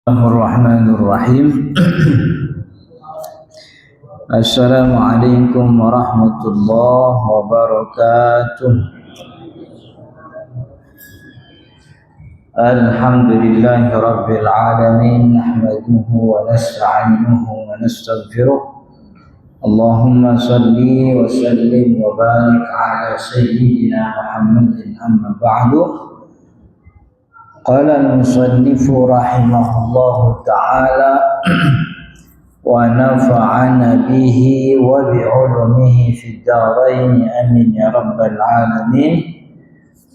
Bismillahirrahmanirrahim. Assalamualaikum warahmatullahi wabarakatuh. Alhamdulillahi rabbil alamin. Nahmaduhu wa nasta'inuhu wa nastaghfiruh. Allahumma salli wa sallim wa barik ala sayyidina Muhammadin amma ba'du. Qala al-musannifu rahimahullahu ta'ala wa nafa'ana bihi wa bi'ulumihi fid dharain amin ya rabbal alamin.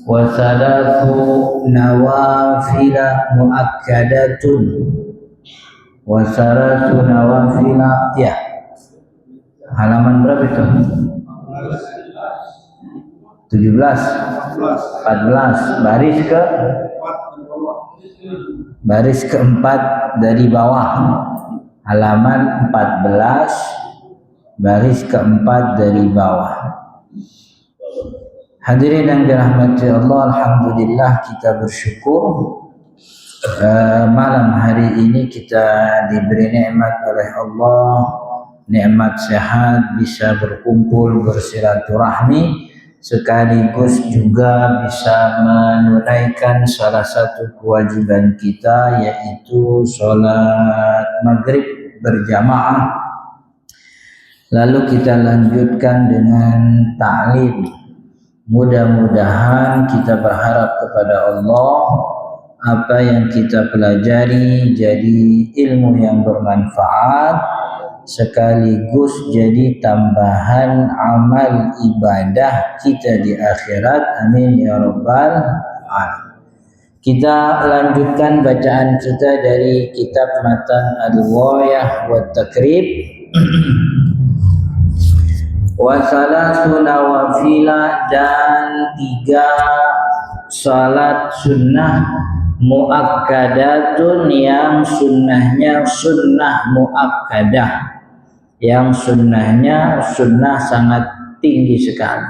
Wa thalathu nawafila muakkadatun wa thalathu nawafila, ya, halaman berapa itu? 17 14 baris keempat dari bawah, halaman 14 baris keempat dari bawah. Hadirin yang dirahmati Allah, alhamdulillah kita bersyukur malam hari ini kita diberi nikmat oleh Allah, nikmat sehat, bisa berkumpul bersilaturahmi, sekaligus juga bisa menunaikan salah satu kewajiban kita, yaitu sholat maghrib berjamaah. Lalu kita lanjutkan dengan ta'lim. Mudah-mudahan kita berharap kepada Allah apa yang kita pelajari jadi ilmu yang bermanfaat, sekaligus jadi tambahan amal ibadah kita di akhirat. Amin ya rabbal alamin. Kita lanjutkan bacaan kita dari kitab Matan Al-Ghayah wa Takrib. Wa salasu nawafila, dan 3 salat sunnah muakkadatun, yang sunnahnya sunnah muakkadah, yang sunnahnya sunnah sangat tinggi sekali.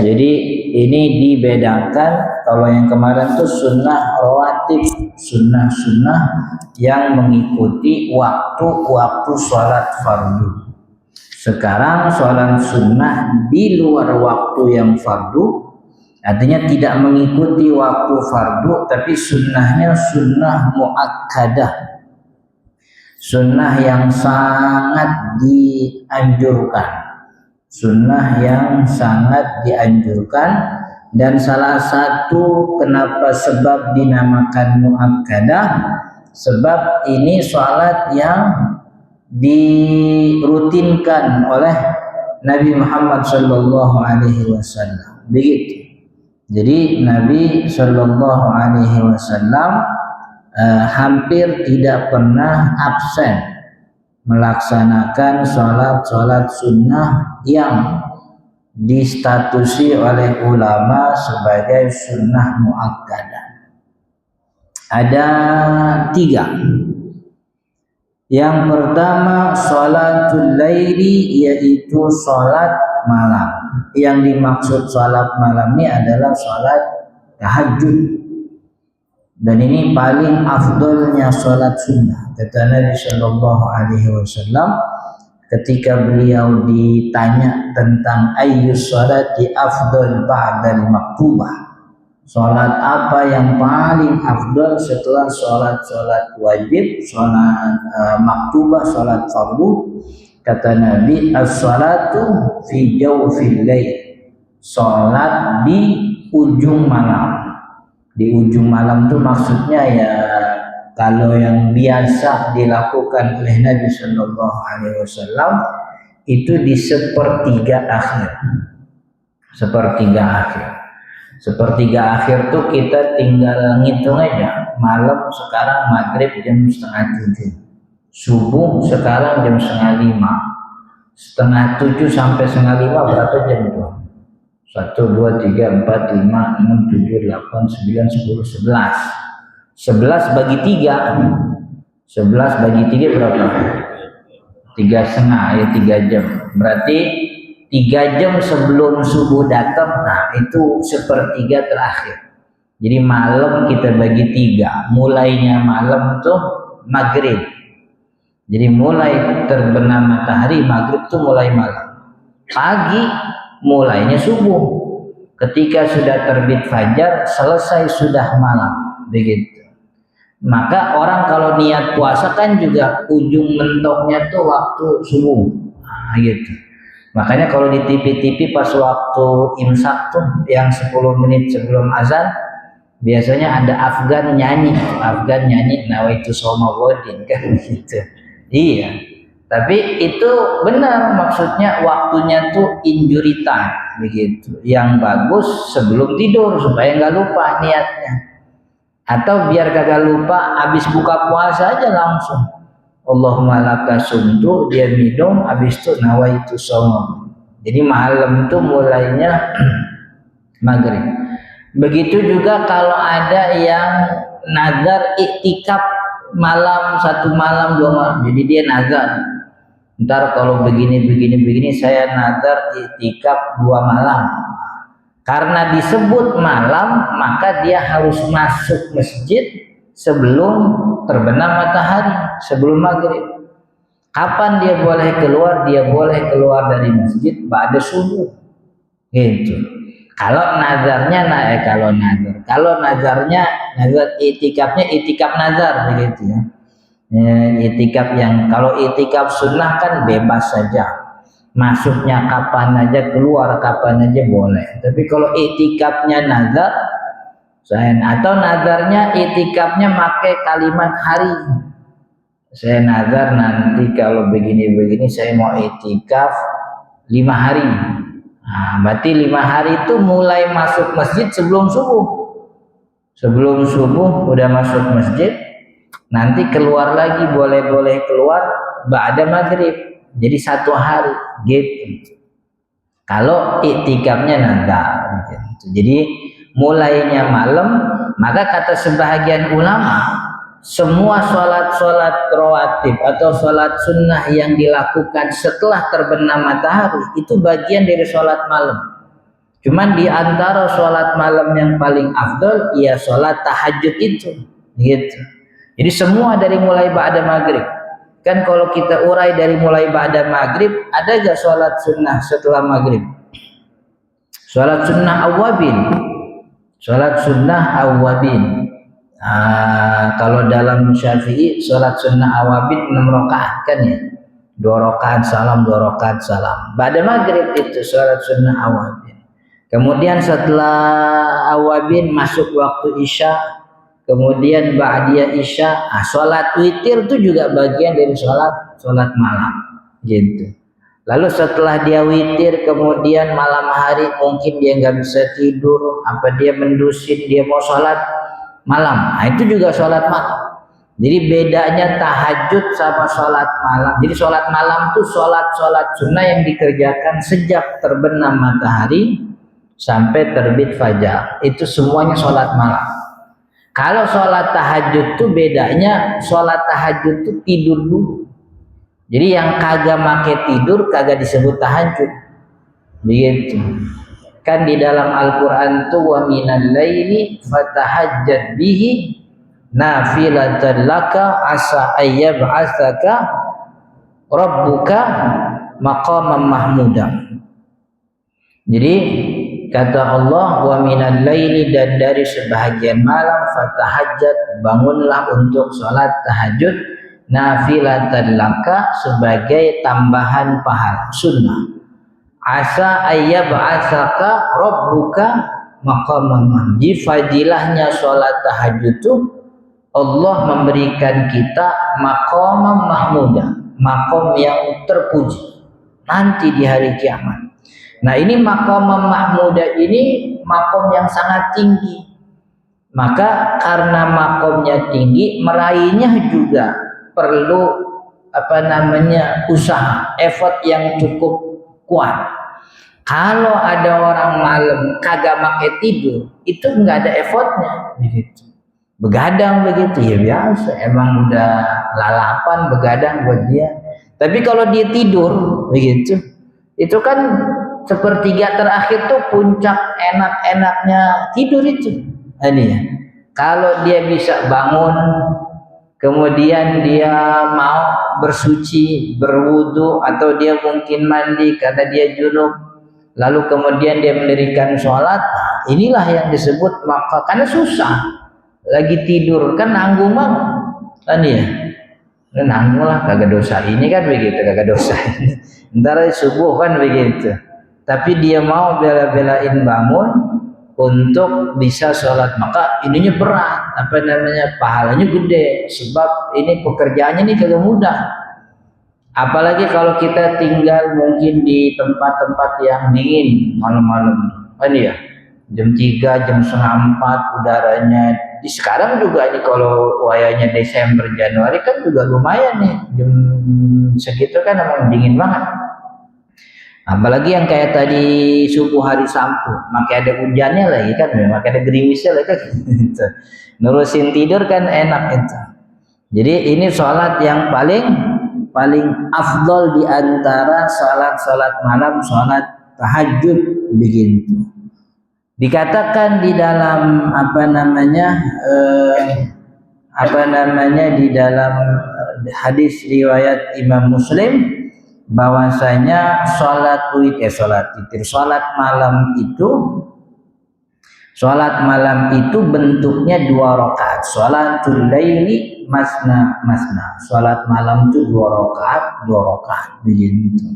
Jadi ini dibedakan, kalau yang kemarin itu sunnah rawatib, sunnah-sunnah yang mengikuti waktu-waktu sholat fardu. Sekarang sholat sunnah di luar waktu yang fardu, artinya tidak mengikuti waktu fardu, tapi sunnahnya sunnah muakkadah, sunnah yang sangat dianjurkan, sunnah yang sangat dianjurkan. Dan salah satu kenapa sebab dinamakan muakkadah, sebab ini salat yang dirutinkan oleh Nabi Muhammad sallallahu alaihi wasallam. Begitu. Jadi Nabi sallallahu alaihi wasallam hampir tidak pernah absen melaksanakan sholat sunnah yang distatusi oleh ulama sebagai sunnah muakkadah. Ada 3. Yang pertama sholatul laili, yaitu sholat malam. Yang dimaksud sholat malam ini adalah sholat tahajud. Dan ini paling afdolnya sholat sunnah. Kata Nabi Shallallahu Alaihi Wasallam ketika beliau ditanya tentang ayyus sholati afdol ba'dal maktubah, sholat apa yang paling afdol setelah sholat wajib, sholat maktubah, sholat fardu? Kata Nabi, as-sholatu fi jawfil lail, sholat di ujung malam. Di ujung malam itu maksudnya ya kalau yang biasa dilakukan oleh Nabi Shallallahu Alaihi Wasallam itu di sepertiga akhir. Sepertiga akhir tuh kita tinggal ngitung aja. Malam sekarang maghrib jam 6:30, subuh sekarang jam 4:30, 6:30 sampai 5:30 berapa jam itu? 1, 2, 3, 4, 5, 6, 7, 8, 9, 10, 11. 11 bagi 3. 11 bagi 3 berapa? 3,5, ya 3 jam. Berarti 3 jam sebelum subuh datang, nah itu sepertiga terakhir. Jadi malam kita bagi 3. Mulainya malam tuh maghrib. Jadi mulai terbenam matahari maghrib itu mulai malam. Pagi mulainya subuh. Ketika sudah terbit fajar selesai sudah malam. Begitu. Maka orang kalau niat puasa kan juga ujung mentoknya tuh waktu subuh. Nah, gitu. Makanya kalau di TV-TV pas waktu imsak tuh yang 10 menit sebelum azan biasanya ada Afgan nyanyi nawaitu soma godin kan gitu. Iya. Tapi itu benar maksudnya waktunya tuh injury time begitu. Yang bagus sebelum tidur supaya nggak lupa niatnya. Atau biar kagak lupa habis buka puasa aja langsung. Allahumma laka sumtu, dia minum habis itu nawaitu soma. Jadi malam itu mulainya maghrib. Begitu juga kalau ada yang nazar iktikaf malam, 1 malam 2 malam. Jadi dia nazar. Ntar kalau begini saya nazar iktikaf 2 malam. Karena disebut malam, maka dia harus masuk masjid sebelum terbenam matahari, sebelum maghrib. Kapan dia boleh keluar? Dia boleh keluar dari masjid ba'da subuh. Gitu. Kalau nazarnya nazar itikafnya itikaf nazar begitu ya. Itikaf yang kalau itikaf sunnah kan bebas saja. Masuknya kapan aja, keluar kapan aja boleh. Tapi kalau itikafnya nazar atau nazarnya itikafnya pakai kalimat hari. Saya nazar nanti kalau begini saya mau itikaf 5 hari. Nah, berarti 5 hari itu mulai masuk masjid sebelum subuh. Sebelum subuh udah masuk masjid, nanti keluar lagi boleh keluar ba'da maghrib. Jadi 1 hari gitu. Kalau iktikafnya nazar gitu. Jadi mulainya malam, maka kata sebahagian ulama semua sholat rawatib atau sholat sunnah yang dilakukan setelah terbenam matahari itu bagian dari sholat malam. Cuman di antara sholat malam yang paling afdol ya sholat tahajud itu, gitu. Jadi semua dari mulai ba'da maghrib. Kan kalau kita urai dari mulai ba'da maghrib, ada gak sholat sunnah setelah maghrib? Sholat sunnah awwabin. Sholat sunnah awwabin. Kalau dalam Syafi'i sholat sunnah awabin 6 rakaat kan ya, 2 rakaat salam 2 rakaat salam. Ba'da maghrib itu sholat sunnah awabin. Kemudian setelah awabin masuk waktu isya, kemudian ba'diyah isya. Sholat witir itu juga bagian dari sholat malam gitu. Lalu setelah dia witir kemudian malam hari mungkin dia nggak bisa tidur, dia mendusin, dia mau sholat malam. Nah, itu juga sholat malam. Jadi bedanya tahajud sama sholat malam. Jadi sholat malam itu sholat sunnah yang dikerjakan sejak terbenam matahari sampai terbit fajar. Itu semuanya sholat malam. Kalau sholat tahajud itu bedanya sholat tahajud itu tidur dulu. Jadi yang kagak make tidur kagak disebut tahajud. Begitu. Kan di dalam Al-Quran tuh wa minal laili fatahajjad bihi nafilatan laka asa ayyab'atsaka rabbuka maqaman mahmuda. Jadi kata Allah wa minal laili, dan dari sebahagian malam fatahajjad, bangunlah untuk sholat tahajud, nafilatan laka, sebagai tambahan pahala sunnah. Asa ayyab'atsaka rabbuka maqaman mahmuda. Fadilahnya sholat tahajud itu Allah memberikan kita maqaman mahmuda, maqam yang terpuji nanti di hari kiamat. Nah, ini maqaman mahmuda ini maqam yang sangat tinggi. Maka karena maqamnya tinggi, meraihnya juga perlu usaha, effort yang cukup kuat. Kalau ada orang malam kagak make tidur, itu nggak ada effortnya, begitu. Begadang begitu ya biasa, emang udah lalapan begadang buat dia. Tapi kalau dia tidur begitu, itu kan sepertiga terakhir tuh puncak enak-enaknya tidur itu. Ini ya. Kalau dia bisa bangun kemudian dia mau bersuci, berwudu, atau dia mungkin mandi karena dia junub, lalu kemudian dia mendirikan sholat. Inilah yang disebut maka, karena susah, lagi tidur kan nanggung banget kan ya, nanggung lah, kagak dosa ini kan begitu, kagak dosa ini, ntar subuh kan begitu, tapi dia mau bela-belain bangun untuk bisa sholat, maka ininya berat, apa namanya, pahalanya gede, sebab ini pekerjaannya nih kagak mudah. Apalagi kalau kita tinggal mungkin di tempat-tempat yang dingin malam-malam kan ya, jam 3, jam setengah 4 udaranya. Di sekarang juga ini kalau wayanya Desember Januari kan juga lumayan nih, jam segitu kan emang dingin banget. Apalagi yang kayak tadi subuh hari Sabtu, makanya ada hujannya lagi kan, makanya ada gerimisnya lagi kan. Nurusin tidur kan enak itu. Jadi ini sholat yang paling afdol di antara sholat malam, sholat tahajud begitu. Dikatakan di dalam di dalam hadis riwayat Imam Muslim, bahwasanya sholat malam itu bentuknya 2 rakaat. Sholatul laili masna. Sholat malam itu 2 rakaat begitu.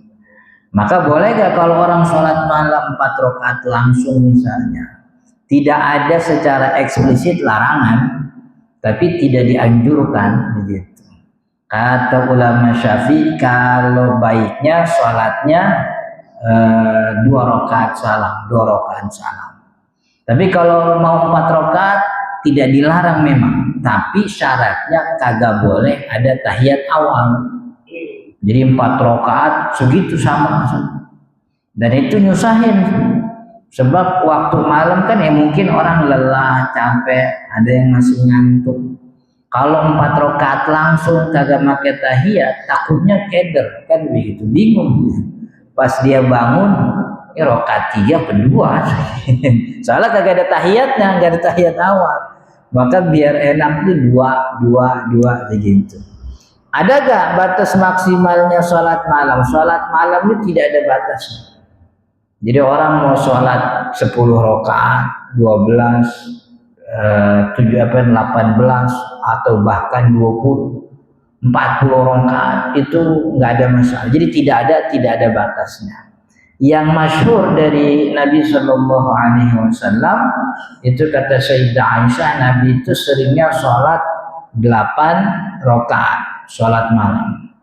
Maka boleh gak kalau orang sholat malam 4 rakaat langsung misalnya? Tidak ada secara eksplisit larangan, tapi tidak dianjurkan begitu. Kata ulama Syafi'i, kalau baiknya sholatnya 2 rakaat salam. Tapi kalau mau 4 rakaat tidak dilarang memang, tapi syaratnya kagak boleh ada tahiyat awal. Jadi 4 rakaat segitu sama. Dan itu nyusahin. Sebab waktu malam kan mungkin orang lelah, capek, ada yang masih ngantuk. Kalau 4 rakaat langsung kagak pakai tahiyat, takutnya keder kan begitu, bingung. Pas dia bangun, rakaat 3 kedua. Soalnya kagak ada tahiyatnya, kagak ada tahiyat awal. Maka biar enak tuh 2 begitu. Ada gak batas maksimalnya sholat malam? Sholat malam itu tidak ada batasnya. Jadi orang mau sholat 10 rakaat, 12, 18 atau bahkan 20, 40 rakaat itu nggak ada masalah. Jadi tidak ada batasnya. Yang masyhur dari Nabi Shallallahu Alaihi Wasallam itu kata Sayyidah Aisyah, Nabi itu seringnya sholat 8 rakaat. Sholat malam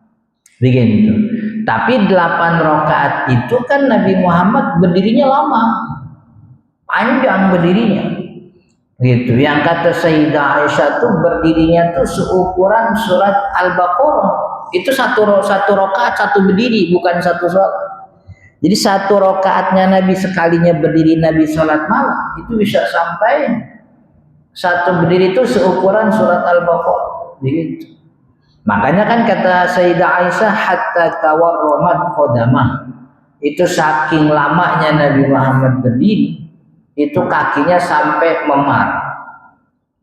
begitu. Tapi 8 rakaat itu kan Nabi Muhammad berdirinya lama, panjang berdirinya gitu. Yang kata Sayyidah Aisyah tuh berdirinya tuh seukuran surat Al-Baqarah. Itu satu rakaat, satu berdiri, bukan satu sholat. Jadi 1 rakaatnya Nabi sekalinya berdiri Nabi sholat malam itu bisa sampai 1 berdiri itu seukuran surat Al-Baqarah begitu. Makanya kan kata Sayyidah Aisyah, hatta tawarramat qadamah. Itu saking lamanya Nabi Muhammad berdiri, itu kakinya sampai memar,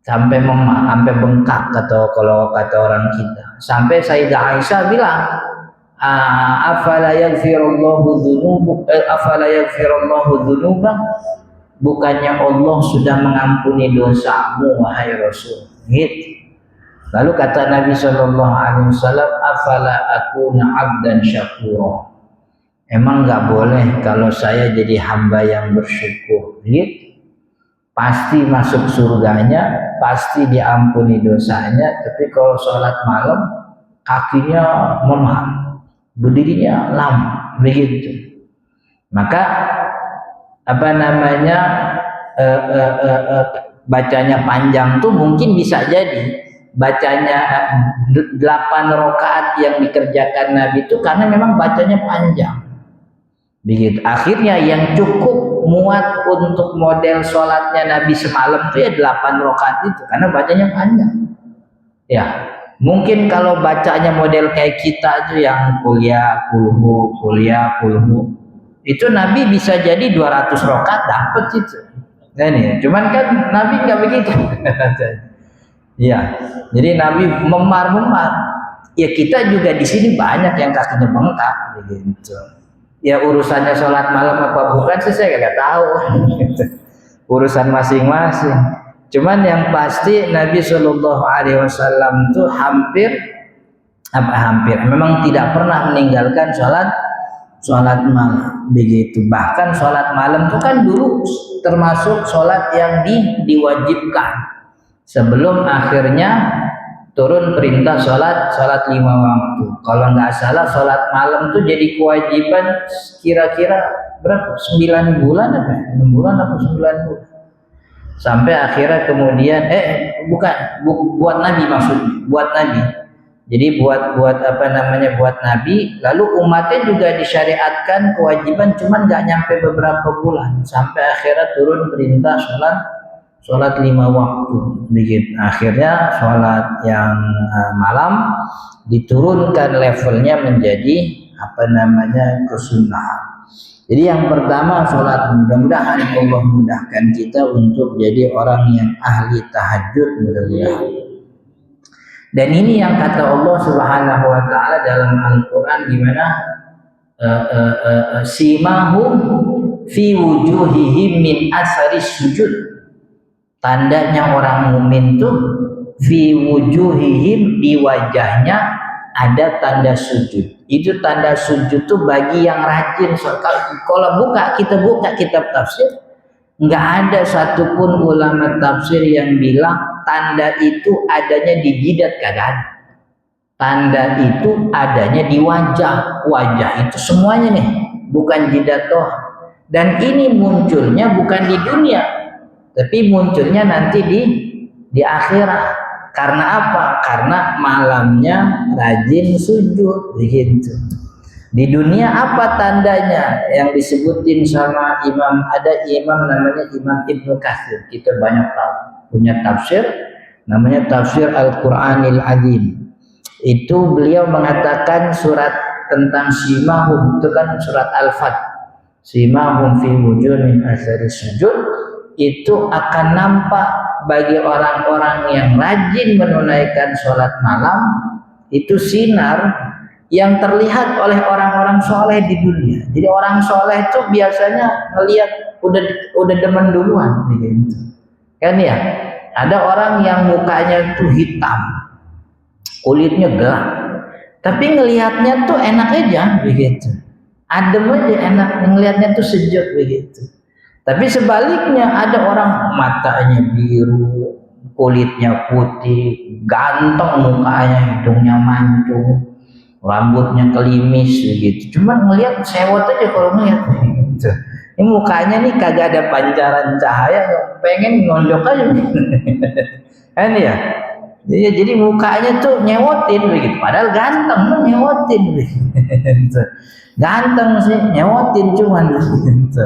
sampai bengkak, kalau kata orang kita. Sampai Sayyidah Aisyah bilang, afala yaghfirullahu dzunubak, bukannya Allah sudah mengampuni dosamu wahai Rasul gitu. Lalu kata Nabi Shallallahu Alaihi Wasallam, afala akuna abdan syakura. Emang nggak boleh kalau saya jadi hamba yang bersyukur, gitu? Pasti masuk surganya, pasti diampuni dosanya. Tapi kalau sholat malam kakinya memar, berdirinya lama, begitu. Maka bacanya panjang tuh mungkin bisa jadi. Bacanya 8 rakaat yang dikerjakan Nabi itu karena memang bacanya panjang begitu. Akhirnya yang cukup muat untuk model sholatnya Nabi semalam itu ya 8 rakaat itu karena bacanya panjang ya. Mungkin kalau bacanya model kayak kita itu yang kuliah kulhu itu Nabi bisa jadi 200 rakaat dapat itu kan ya. Cuman kan Nabi nggak begitu. Iya. Jadi Nabi memar-memar. Ya kita juga di sini banyak yang kakinya bengkak gitu. Ya urusannya sholat malam apa bukan sih saya nggak tahu. Urusan masing-masing. Cuman yang pasti Nabi Shallallahu Alaihi Wasallam itu hampir memang tidak pernah meninggalkan sholat malam begitu. Bahkan sholat malam itu kan dulu termasuk sholat yang diwajibkan sebelum akhirnya turun perintah sholat 5 waktu. Kalau nggak salah sholat malam tuh jadi kewajiban kira-kira berapa? 9 bulan apa? 6 bulan atau 9 bulan. Sampai akhirnya kemudian buat Nabi maksudnya, buat Nabi. Jadi buat Nabi, lalu umatnya juga disyariatkan kewajiban cuman nggak nyampe beberapa bulan sampai akhirnya turun perintah sholat 5 waktu begitu. Akhirnya sholat yang malam diturunkan levelnya menjadi kesunahan. Jadi yang pertama sholat, mudah-mudahan Allah mudahkan kita untuk jadi orang yang ahli tahajud, mudah-mudahan. Dan ini yang kata Allah Subhanahu wa taala dalam Al-Qur'an, gimana simahum fi wujuhihim min asaris sujud. Tandanya orang mukmin tuh fi wujuhihim, di wajahnya ada tanda sujud. Itu tanda sujud tuh bagi yang rajin. Kalau kita buka kitab tafsir, nggak ada satupun ulama tafsir yang bilang tanda itu adanya di jidat, kagak ada. Tanda itu adanya di wajah. Wajah itu semuanya nih, bukan jidat doang. Dan ini munculnya bukan di dunia, tapi munculnya nanti di akhirat. Karena apa? Karena malamnya rajin sujud begitu. Di dunia apa tandanya? Yang disebutin sama ada imam namanya Imam Ibnu Katsir. Kita banyak tahu, punya tafsir namanya Tafsir Al-Qur'anil Azim. Itu beliau mengatakan surat tentang simahum, itu kan surat Al-Fat. Simahum fi wujuh min athari sujud, itu akan nampak bagi orang-orang yang rajin menunaikan sholat malam, itu sinar yang terlihat oleh orang-orang soleh di dunia. Jadi orang soleh itu biasanya ngelihat udah demen duluan gitu. Kan ya, ada orang yang mukanya tuh hitam, kulitnya gelap, tapi ngelihatnya tuh enak aja begitu, adem aja, enak, ngelihatnya tuh sejuk begitu. Tapi sebaliknya ada orang matanya biru, kulitnya putih, ganteng mukanya, hidungnya mancung, rambutnya kelimis begitu. Cuma ngelihat sewot aja kalau ngelihat gitu. Ini mukanya nih kagak ada pancaran cahaya, pengen nonjok aja. Kan ya? Jadi mukanya tuh nyewotin begitu. Padahal ganteng, nyewotin begitu. Ganteng sih, nyewotin cuman begitu.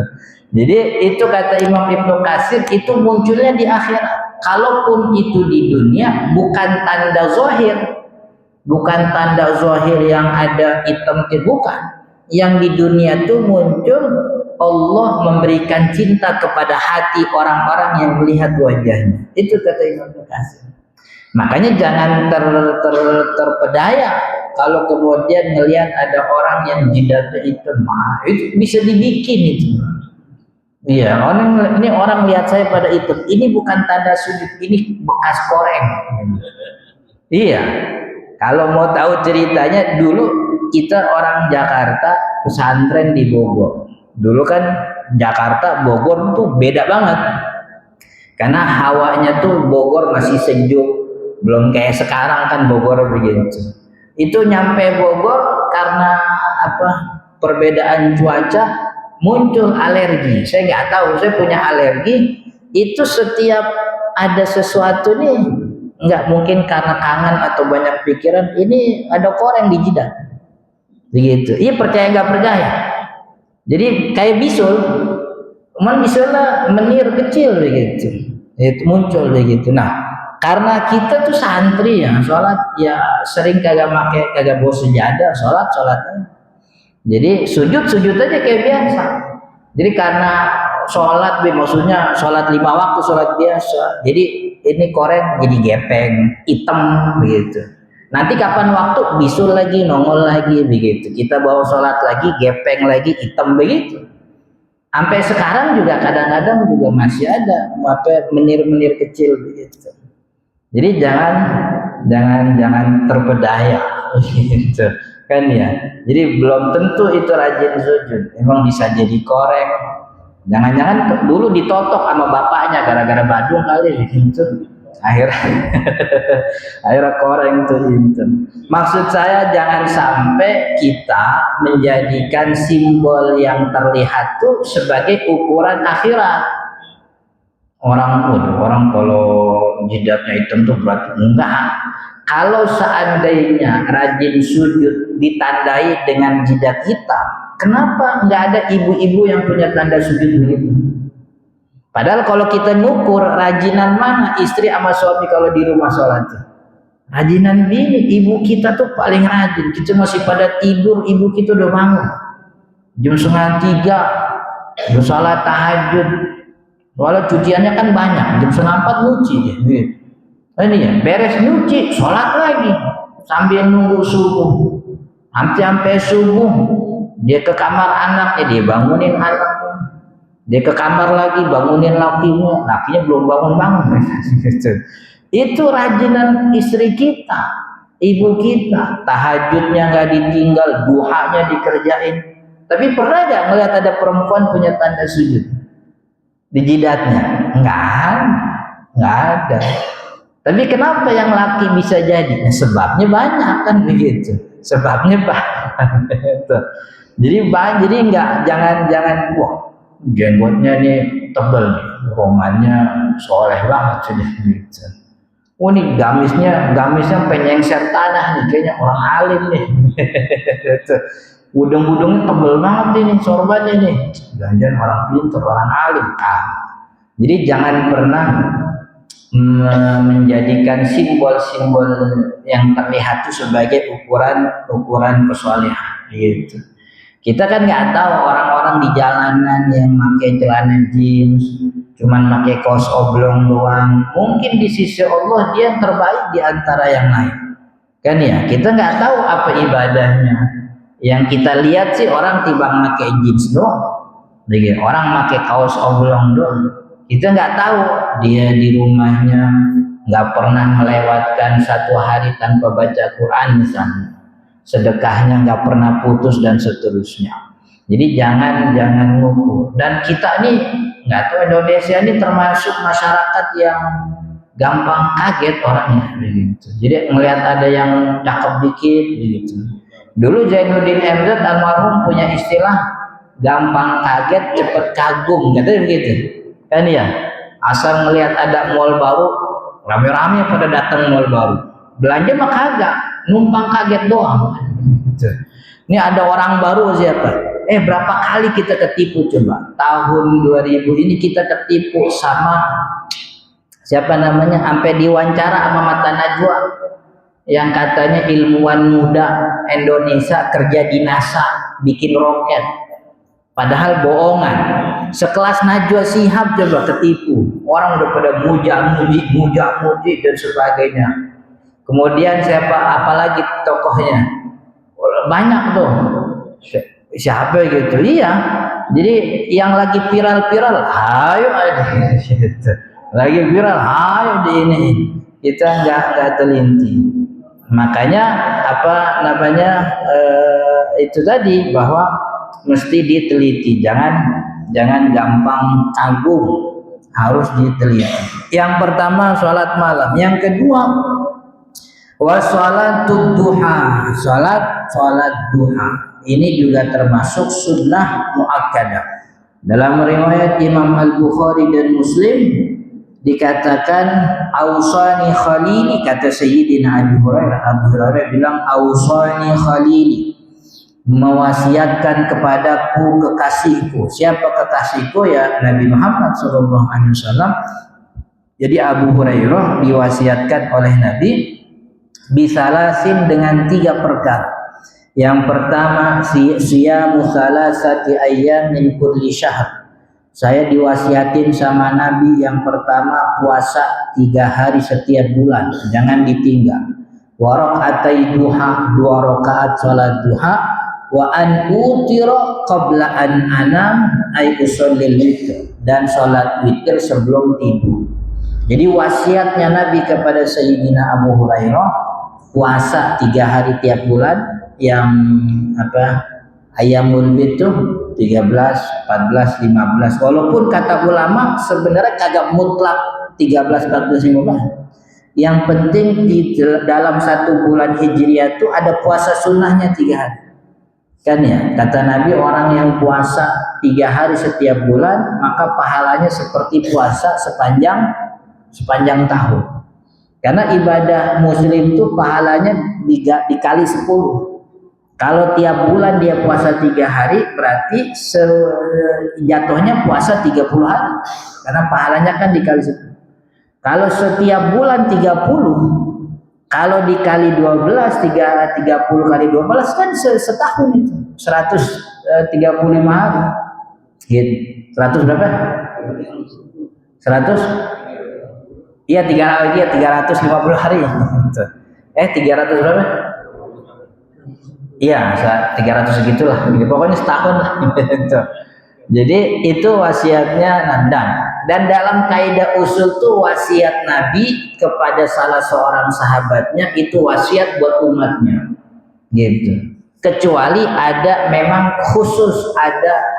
Jadi itu kata Imam Ibnu Katsir, itu munculnya di akhirat. Kalaupun itu di dunia bukan tanda zahir, bukan tanda zahir yang ada hitam, bukan. Yang di dunia itu muncul Allah memberikan cinta kepada hati orang-orang yang melihat wajahnya. Itu kata Imam Ibnu Katsir. Makanya jangan terpedaya kalau kemudian ngelihat ada orang yang jidatnya hitam. Itu bisa dibikin itu. Iya, orang lihat saya pada itu. Ini bukan tanda sujud, ini bekas koreng. Iya. Kalau mau tahu ceritanya, dulu kita orang Jakarta pesantren di Bogor. Dulu kan Jakarta Bogor tuh beda banget. Karena hawanya tuh Bogor masih sejuk, belum kayak sekarang kan Bogor begitu. Itu nyampe Bogor karena perbedaan cuaca, muncul alergi. Saya nggak tahu, saya punya alergi. Itu setiap ada sesuatu nih, nggak mungkin karena kangen atau banyak pikiran, ini ada koreng di jidat begitu. Iya, percaya nggak percaya. Jadi kayak bisul, cuman bisulnya menir kecil begitu, itu muncul begitu. Nah, karena kita tuh santri ya, sholat ya sering kagak bawa sejadah, sholatnya. Jadi sujud aja kayak biasa. Jadi karena sholat, maksudnya sholat 5 waktu, sholat biasa. Jadi ini korek jadi gepeng, hitam begitu. Nanti kapan waktu bisul lagi, nongol lagi begitu. Kita bawa sholat lagi, gepeng lagi, hitam begitu. Sampai sekarang juga kadang-kadang juga masih ada menir-menir kecil begitu. Jadi jangan terpedaya gitu kan ya. Jadi belum tentu itu rajin sujud, emang bisa jadi korek. Jangan-jangan dulu ditotok sama bapaknya gara-gara badung kali gitu. Akhirnya koreng tuh itu. Maksud saya jangan sampai kita menjadikan simbol yang terlihat tuh sebagai ukuran akhirat. Orang kalau jidatnya hitam tuh berarti enggak. Kalau seandainya rajin sujud ditandai dengan jidat hitam, kenapa enggak ada ibu-ibu yang punya tanda sujud begitu? Padahal kalau kita ngukur rajinan mana istri sama suami kalau di rumah sholat, rajinan bini, ibu kita tuh paling rajin. Kita masih pada tidur, ibu kita udah bangun jam 2:30 udah sholat tahajud. Soalnya cuciannya kan banyak, jam 3:30 nyuci ya. Ini ya, beres nyuci, sholat lagi sambil nunggu subuh. Sampai subuh dia ke kamar anaknya, dia bangunin anaknya. Dia ke kamar lagi, bangunin lakinya belum bangun. Itu rajinan istri kita, ibu kita. Tahajudnya nggak ditinggal, duhanya dikerjain. Tapi pernah nggak ngeliat ada perempuan punya tanda sujud di jidatnya? Nggak ada. Tapi kenapa yang laki bisa jadi? Nah, sebabnya banyak kan begitu. Sebabnya banyak. Jadi jangan wah, jenggotnya nih tebel nih, romannya soleh banget sudah gitu. Oh nih gamisnya penyengser tanah nih, kayaknya orang alim nih. Udung-udungnya tebel banget ini, sorbannya nih. Jangan orang pintar, orang alim. Jadi jangan pernah menjadikan simbol-simbol yang terlihat itu sebagai ukuran kesolehan gitu. Kita kan nggak tahu orang-orang di jalanan yang pakai celana jeans, cuman pakai kaos oblong doang. Mungkin di sisi Allah dia yang terbaik di antara yang lain. Kan ya, kita nggak tahu apa ibadahnya. Yang kita lihat sih orang timbang pakai jeans doang, orang pakai kaos oblong doang. Kita nggak tahu dia di rumahnya nggak pernah melewatkan satu hari tanpa baca Quran misalnya. Sedekahnya nggak pernah putus dan seterusnya. Jadi jangan ngukur. Dan kita nih nggak tahu, Indonesia ini termasuk masyarakat yang gampang kaget orangnya begitu. Jadi melihat ada yang cakep dikit begitu. Dulu Zainuddin MZ almarhum punya istilah gampang kaget cepet kagum, katanya begitu kan ya. Asal melihat ada mall baru rame-rame pada datang mall baru, belanja mah kagak, numpang kaget doang. Ini ada orang baru siapa? Berapa kali kita ketipu coba? Tahun 2000 ini kita ketipu sama siapa namanya? Sampai diwawancara sama Mata Najwa yang katanya ilmuwan muda Indonesia kerja di NASA bikin roket. Padahal bohongan. Sekelas Najwa Shihab coba ketipu. Orang udah pada muja-muji dan sebagainya. Kemudian apalagi tokohnya? Banyak tuh. Siapa gitu? Iya. Jadi yang lagi viral, ayo gitu. Lagi viral, ayo di ini. Kita nggak teliti. Makanya itu tadi bahwa mesti diteliti. Jangan gampang kagum, harus diteliti. Yang pertama sholat malam, yang kedua wassalatud duha, sholat duha. Ini juga termasuk sunnah muakkadah. Dalam riwayat Imam Al-Bukhari dan Muslim dikatakan ausani khalili, kata Sayyidina Abu Hurairah bilang ausani khalili, mewasiatkan kepadaku kekasihku. Siapa kekasihku? Ya Nabi Muhammad SAW. Jadi Abu Hurairah diwasiatkan oleh Nabi bisalasin dengan 3 perkara. Yang pertama siyamu salasati ayyam min kulli syahr, Saya diwasiatin sama Nabi yang pertama puasa 3 hari setiap bulan, jangan ditinggal. Wa rakaatai duha, 2 rakaat salat duha, wa an utira qabla an anam ay usallil witr, dan salat witir sebelum tidur. Jadi wasiatnya Nabi kepada Sayyidina Abu Hurairah puasa 3 hari tiap bulan, yang Ayyamul Bid itu 13, 14, 15. Walaupun kata ulama sebenarnya kagak mutlak 13, 14, 15. Yang penting di dalam 1 bulan Hijriah itu ada puasa sunnahnya 3 hari. Kan ya, kata Nabi, orang yang puasa 3 hari setiap bulan maka pahalanya seperti puasa sepanjang tahun. Karena ibadah muslim itu pahalanya dikali 10. Kalau tiap bulan dia puasa 3 hari, berarti jatuhnya puasa 30 hari. Karena pahalanya kan dikali 10. Kalau setiap bulan 30, kalau dikali 12, 30 kali 12 kan setahun itu. 135 hari. 100 berapa? 100? Iya 350 hari. 300 berapa? Iya 300 segitulah. Pokoknya setahun lah. Jadi itu wasiatnya dan dalam kaidah usul tuh wasiat Nabi kepada salah seorang sahabatnya itu wasiat buat umatnya. Gitu. Kecuali ada memang khusus ada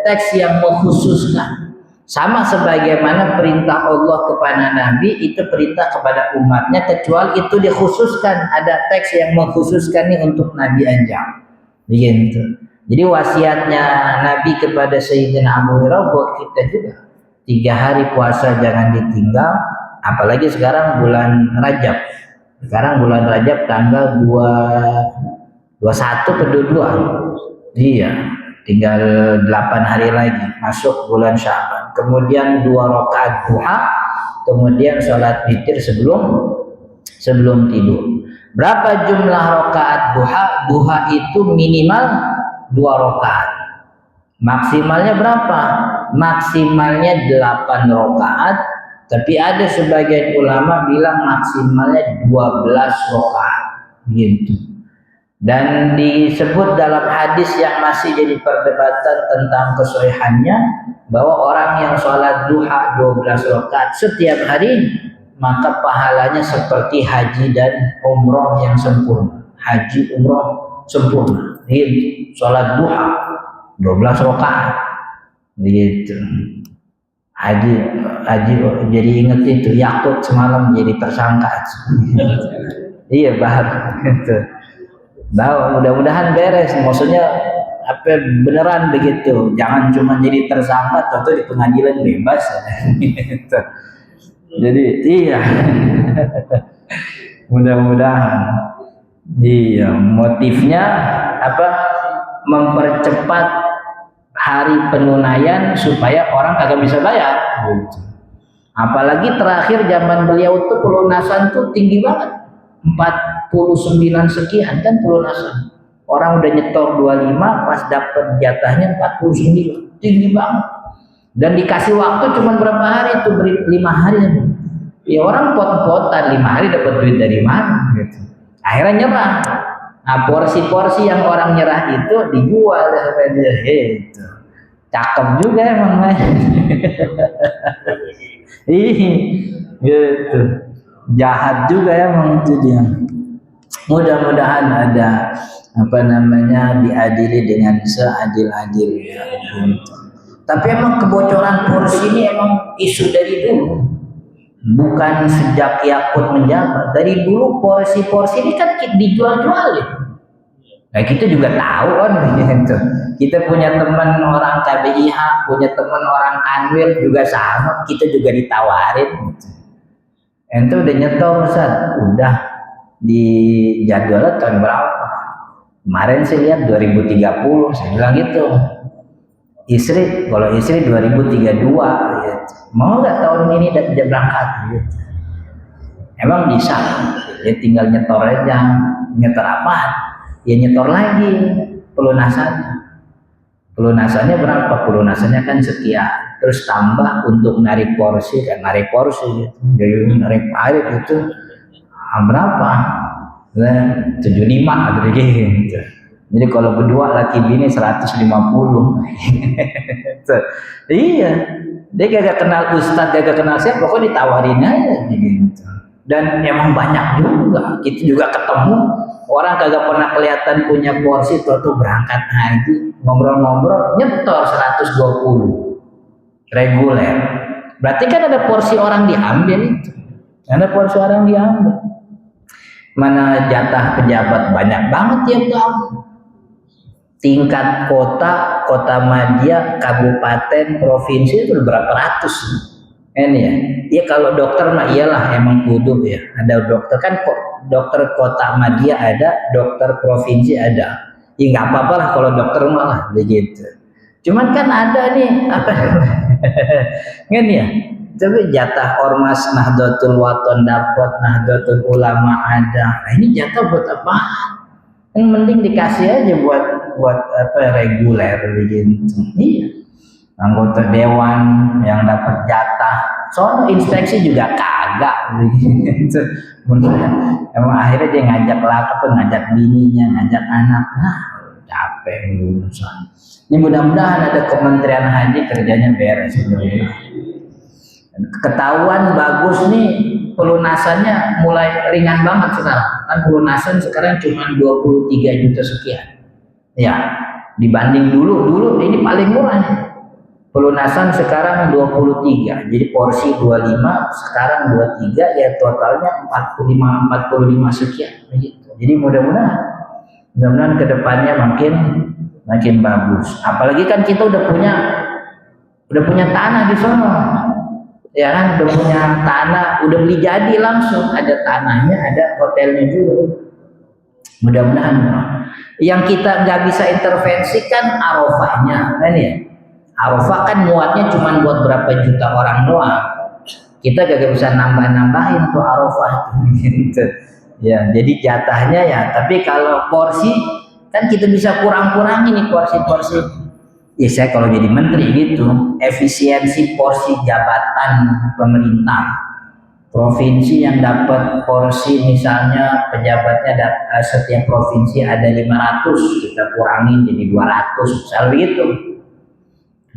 teks yang mengkhususkan. Sama sebagaimana perintah Allah kepada Nabi itu perintah kepada umatnya, kecuali itu dikhususkan, ada teks yang mengkhususkan nih untuk Nabi anjang. Begitu. Jadi wasiatnya Nabi kepada Sayyidina Abu Hurairah buat kita juga. 3 hari puasa jangan ditinggal, apalagi sekarang bulan Rajab. Sekarang bulan Rajab tanggal 21 ke 22. Iya, tinggal 8 hari lagi masuk bulan Sya'ban. Kemudian 2 rakaat duha, kemudian sholat witir sebelum tidur. Berapa jumlah rakaat duha? Duha itu minimal 2 rakaat. Maksimalnya berapa? Maksimalnya 8 rakaat, tapi ada sebagian ulama bilang maksimalnya 12 rakaat. Gitu. Dan disebut dalam hadis yang masih jadi perdebatan tentang kesohihannya, bahwa orang yang sholat duha 12 rakaat setiap hari maka pahalanya seperti haji dan umroh yang sempurna. Haji umroh sempurna. Gitu. Sholat duha 12 rakaat. Gitu. Haji jadi inget itu Yakut semalam jadi tersangka. Iya bahar gitu. Nah, mudah-mudahan beres. Maksudnya beneran begitu. Jangan cuma jadi tersangka atau di pengadilan bebas. Gitu. Jadi iya. Mudah-mudahan. Iya, motifnya mempercepat hari penunaian supaya orang kagak bisa bayar. Gitu. Apalagi terakhir zaman beliau tuh pelunasan tuh tinggi banget. 49 sekian kan pelunasan. Orang udah nyetor 25 pas dapat jatahnya 49. Tinggi banget. Dan dikasih waktu cuma berapa hari itu? 5 hari. Ya orang pot-potan 5 hari dapat duit dari mana gitu. Akhirnya nyerah. Nah, porsi-porsi yang orang nyerah itu dijual sampai dia gitu. Cakep juga emang. Gitu. Jahat juga ya emang itu dia. Mudah-mudahan ada diadili dengan seadil-adilnya. Tapi emang kebocoran porsi ini emang isu dari dulu, bukan sejak Yakut menjabat. Dari dulu porsi-porsi ini kan dijual-jualin. Nah kita juga tahu kan gitu. Kita punya teman orang KBIH, punya teman orang Kanwil juga sama, kita juga ditawarin gitu. Ente udah nyetor Ustaz? Udah. Di jadwalnya tahun berapa? Kemarin saya lihat 2030, saya bilang gitu. Kalau istri 2032 gitu. Mau nggak tahun ini dia berangkat gitu. Emang bisa, ya tinggal nyetor aja. Nyetor apa? Ya nyetor lagi pelunasannya. Pelunasannya berapa? Pelunasannya kan sekian. terus tambah untuk narik porsi gitu. Jadi narik air itu berapa? 75 atau gitu. Jadi kalau berdua laki bini 150. Iya, dia gak kenal ustadz, gak kenal siapa, pokoknya ditawarin aja gitu. Dan emang banyak juga, kita juga ketemu orang kagak pernah kelihatan punya porsi, tuh berangkat haji, ngobrol-ngobrol, nyetor 120 reguler. Berarti kan ada porsi orang diambil itu, ada porsi orang diambil. Mana jatah pejabat banyak banget tiap tahun. Tingkat kota, kota madya, kabupaten, provinsi itu berapa ratus. Ini ya. Ya kalau dokter mah iyalah emang kudu ya. Ada dokter kan, dokter kota madya ada, dokter provinsi ada. Ya nggak apa-apa lah kalau dokter malah begitu. Cuman kan ada nih apa? Kan ya. Tapi jatah ormas Nahdlatul Wathon dapat, Nahdlatul Ulama ada. Nah, ini jatah buat apa? Yang mending dikasih aja buat apa reguler begitu. Iya. Anggota dewan yang dapat jatah, soalnya inspeksi juga kagak begitu. Emang akhirnya dia ngajak bininya, ngajak anak. Nah, capek urusan. Ini mudah-mudahan ada Kementerian Haji kerjanya beres. Ketahuan bagus nih, pelunasannya mulai ringan banget sekarang. Kan pelunasan sekarang cuma 23 juta sekian. Ya, dibanding dulu ini paling murah. Pelunasan sekarang 23. Jadi porsi 25, sekarang 23, ya totalnya 45 sekian begitu. Jadi mudah-mudahan kedepannya makin bagus. Apalagi kan kita udah punya tanah di sana. Ya kan, udah punya tanah, udah beli jadi langsung, ada tanahnya, ada hotelnya juga. Mudah-mudahan yang kita nggak bisa intervensi kan Arafahnya, kan ya. Arafah kan muatnya cuma buat berapa juta orang doang. Kita gak bisa nambah-nambahin tuh Arafah gitu. Ya, jadi jatahnya ya. Tapi kalau porsi kan kita bisa kurang-kurangin nih porsi-porsi. Ya saya kalau jadi menteri gitu, efisiensi porsi jabatan pemerintah. Provinsi yang dapat porsi misalnya pejabatnya setiap provinsi ada 500, kita kurangin jadi 200, misal begitu.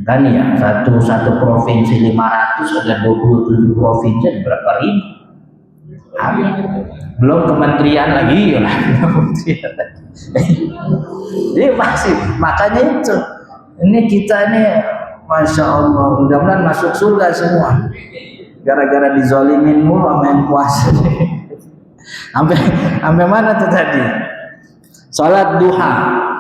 Kan ya, satu provinsi 500, ada 27 provinsi, berapa ribu? Belum kementerian lagi ya. Jadi masih, makanya itu. Ini kita nih, Masya Allah, mudah-mudahan masuk surga semua. Gara-gara dizolimin mulu sama yang puasa. Sampai mana tuh tadi? Sholat duha.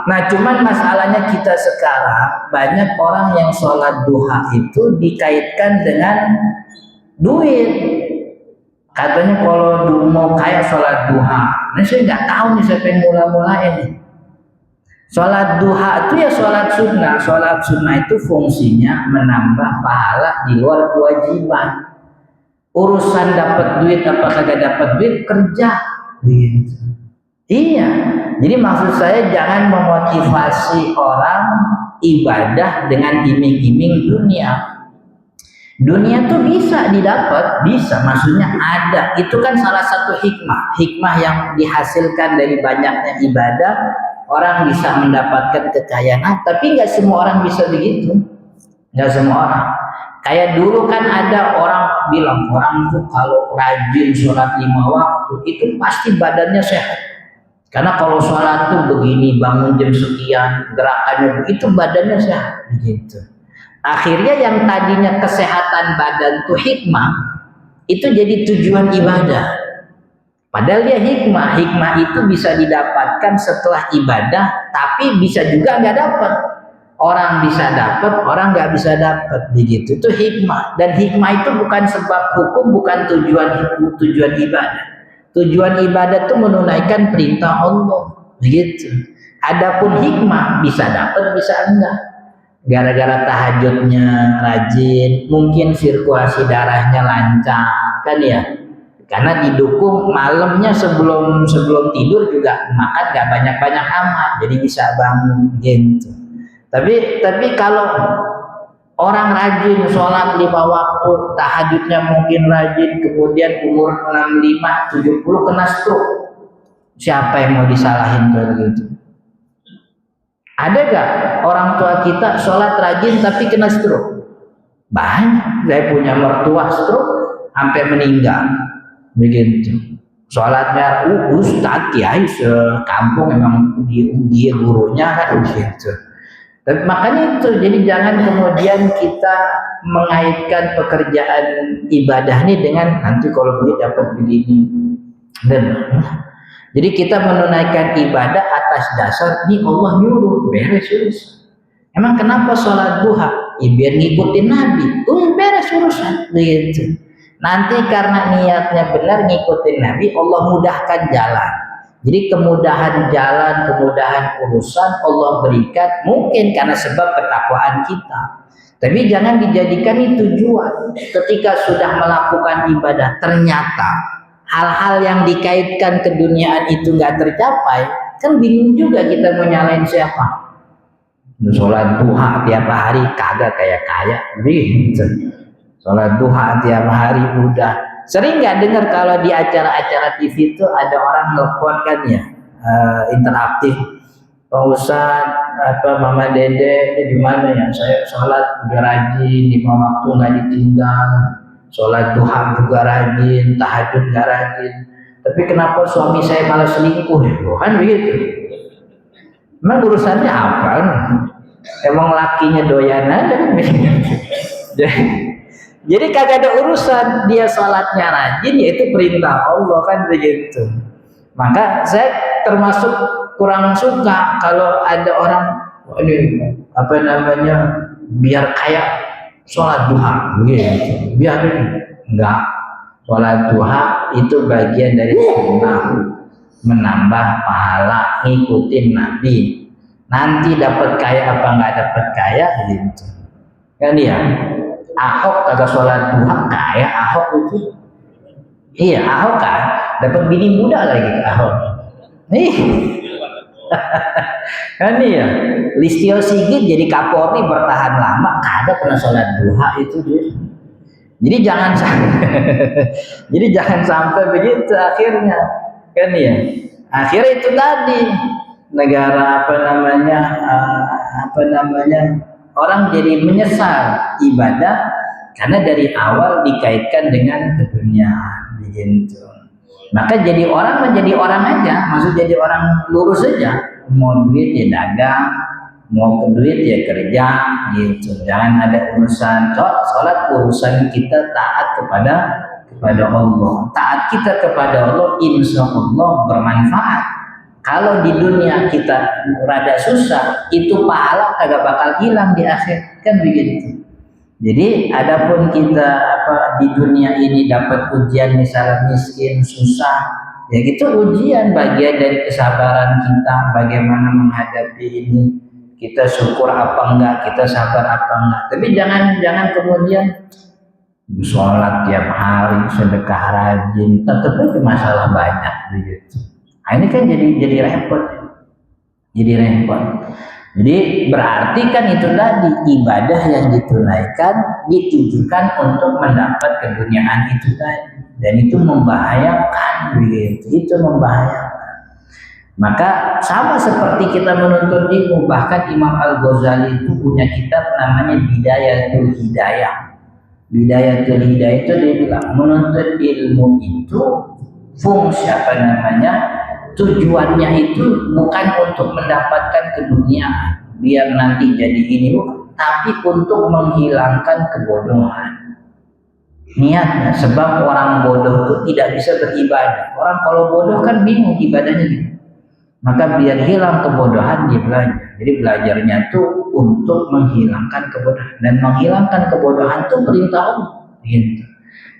Nah, cuman masalahnya kita sekarang banyak orang yang sholat duha itu dikaitkan dengan duit. Katanya kalau mau kaya sholat duha. Nah, saya nggak tahu nih siapa yang mula-mulain nih. Sholat duha itu ya sholat sunnah. Sholat sunnah itu fungsinya menambah pahala di luar kewajiban. Urusan dapat duit apa kagak dapat duit, kerja gitu. Iya. Jadi maksud saya jangan memotivasi orang ibadah dengan iming-iming dunia. Dunia tuh bisa didapat, bisa, maksudnya ada. Itu kan salah satu hikmah yang dihasilkan dari banyaknya ibadah. Orang bisa mendapatkan kekayaan, tapi nggak semua orang bisa begitu. Nggak semua orang. Kayak dulu kan ada orang bilang, orang tuh kalau rajin sholat 5 waktu itu pasti badannya sehat. Karena kalau sholat tuh begini, bangun jam sekian, gerakannya begitu, badannya sehat. Begitu. Akhirnya yang tadinya kesehatan badan tuh hikmah, itu jadi tujuan ibadah. Padahal dia hikmah itu bisa didapatkan setelah ibadah, tapi bisa juga nggak dapat. Orang bisa dapat, orang nggak bisa dapat, begitu. Itu hikmah. Dan hikmah itu bukan sebab hukum, bukan tujuan ibadah. Tujuan ibadah itu menunaikan perintah Allah, begitu. Adapun hikmah bisa dapat, bisa enggak. Gara-gara tahajudnya rajin, mungkin sirkulasi darahnya lancar, kan ya. Karena didukung malamnya sebelum tidur juga makan gak banyak-banyak amat, jadi bisa bangun gitu. Tapi kalau Orang rajin sholat 5 waktu, tahajudnya mungkin rajin, kemudian umur 65, 70 kena stroke. Siapa yang mau disalahin begitu? Ada gak orang tua kita sholat rajin tapi kena stroke? Banyak. Saya punya mertua stroke sampai meninggal. Begitu. Sholatnya ustadz kiai sekampung memang dia gurunya kan begitu. Tapi makanya itu, jadi jangan kemudian kita mengaitkan pekerjaan ibadah ini dengan nanti kalau gue dapat begini. Dan jadi kita menunaikan ibadah atas dasar ini Allah nyuruh, beres urusan. Emang kenapa sholat duha? Ya biar ngikutin Nabi. Beres urusan begitu. Nanti karena niatnya benar ngikutin Nabi, Allah mudahkan jalan. Jadi kemudahan jalan, kemudahan urusan Allah berikan mungkin karena sebab ketakwaan kita. Tapi jangan dijadikan itu tujuan. Ketika sudah melakukan ibadah ternyata hal-hal yang dikaitkan keduniaan itu nggak tercapai, kan bingung juga kita mau nyalain siapa. Sholat duha tiap hari kagak kayak gitu. Sholat duha tiap hari udah. Sering nggak dengar kalau di acara-acara TV itu ada orang nelfon kan ya, interaktif. Pak Ustadz, Mama Dede, di mana ya? Saya sholat udah rajin, 5 waktu nggak ditinggal, sholat duha juga rajin, tahajud nggak rajin. Tapi kenapa suami saya malah selingkuh? Kan begitu. Emang urusannya apa? Emang lakinya doyan aja kan begitu. Jadi kagak ada urusan dia sholatnya rajin, yaitu perintah Allah kan begitu. Maka saya termasuk kurang suka kalau ada orang biar kayak sholat duha begitu. Biar enggak, sholat duha itu bagian dari sunnah, menambah pahala ngikutin Nabi. Nanti dapat kaya apa nggak dapat kaya gitu kan ya. Ahok kagak sholat duha kaya Ahok itu. Iya Ahok kan dapat bini muda lagi Ahok. Kan ya. Listio Sigit jadi Kapolri bertahan lama kagak pernah sholat duha itu dia. Jadi jangan sampai begitu akhirnya kan ya. Akhirnya itu tadi negara orang jadi menyesal ibadah karena dari awal dikaitkan dengan keduniaan begitu. Maka jadi orang menjadi orang aja, maksud jadi orang lurus saja. Mau duit ya dagang, mau ke duit ya kerja gitu. Jangan ada urusan sholat, urusan kita taat kepada Allah. Taat kita kepada Allah insya Allah bermanfaat. Kalau di dunia kita rada susah, itu pahala kagak bakal hilang di akhir kan begitu. Jadi adapun kita di dunia ini dapat ujian misalnya miskin, susah, ya gitu ujian bagian dari kesabaran kita bagaimana menghadapi ini. Kita syukur apa enggak, kita sabar apa enggak. Tapi jangan kemudian sholat tiap hari, sedekah rajin, tetap itu masalah banyak begitu. Nah, ini kan jadi repot. Jadi berarti kan itu tadi ibadah yang ditunaikan ditujukan untuk mendapat keduniaan itu tadi, dan itu membahayakan begitu. Itu membahayakan. Maka sama seperti kita menuntut ilmu, bahkan Imam Al-Ghazali itu punya kitab namanya Bidayatul Hidayah. Bidayatul Hidayah itu dia bilang menuntut ilmu itu fungsi tujuannya itu bukan untuk mendapatkan keduniaan biar nanti jadi ini, tapi untuk menghilangkan kebodohan. Niatnya sebab orang bodoh itu tidak bisa beribadah. Orang kalau bodoh kan bingung ibadahnya gitu. Maka biar hilang kebodohan dia belajar. Jadi belajarnya itu untuk menghilangkan kebodohan, dan menghilangkan kebodohan itu perintah Allah gitu.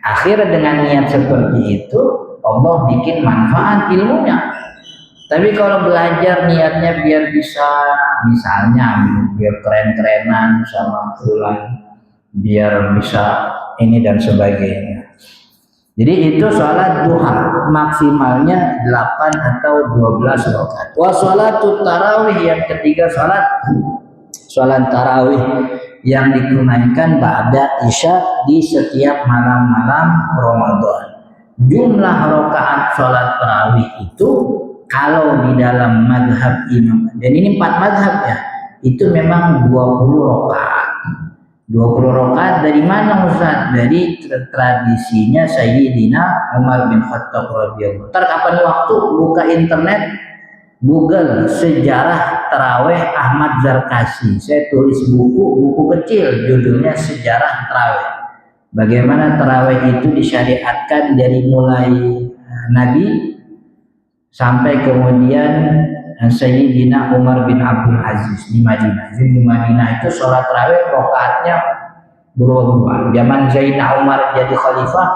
Akhirnya dengan niat seperti itu Allah bikin manfaat ilmunya. Tapi kalau belajar niatnya biar bisa, misalnya biar keren-kerenan sama fulan, biar bisa ini dan sebagainya. Jadi itu sholat duha maksimalnya 8 atau 12 rakaat. Wa sholatut tarawih yang ketiga sholat tarawih. yang ditunaikan ba'da isya di setiap malam-malam Ramadan. Jumlah rakaat sholat tarawih itu kalau di dalam madhab imam, dan ini 4 madhab ya, itu memang 20 rakaat. 20 rakaat dari mana Ustaz? Dari tradisinya Sayyidina Umar bin Khattab radhiyallahu. Ntar kapan waktu buka internet, Google sejarah tarawih Ahmad Zarkasi. Saya tulis buku kecil judulnya Sejarah Tarawih. Bagaimana tarawih itu disyariatkan dari mulai Nabi sampai kemudian Sayyidina Umar bin Abdul Aziz di Madinah. Jadi di Madinah itu sholat tarawih rakaatnya berubah-ubah. Zaman Sayyidina Umar jadi khalifah,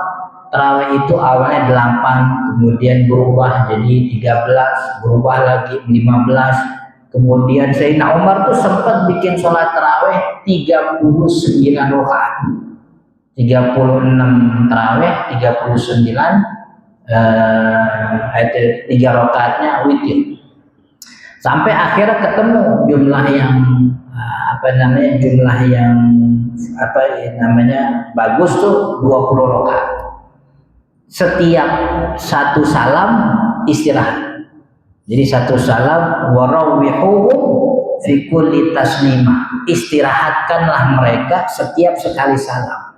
tarawih itu awalnya 8, kemudian berubah jadi 13, berubah lagi 15. Kemudian Sayyidina Umar tuh sempat bikin sholat tarawih 39 rakaat. 36 tarawih, 39 3 rakaatnya witir. Sampai akhirnya ketemu jumlah yang bagus tuh 20 rakaat. Setiap satu salam istirahat. Jadi satu salam warawwihuhum fi kulli taslimah. Istirahatkanlah mereka setiap sekali salam.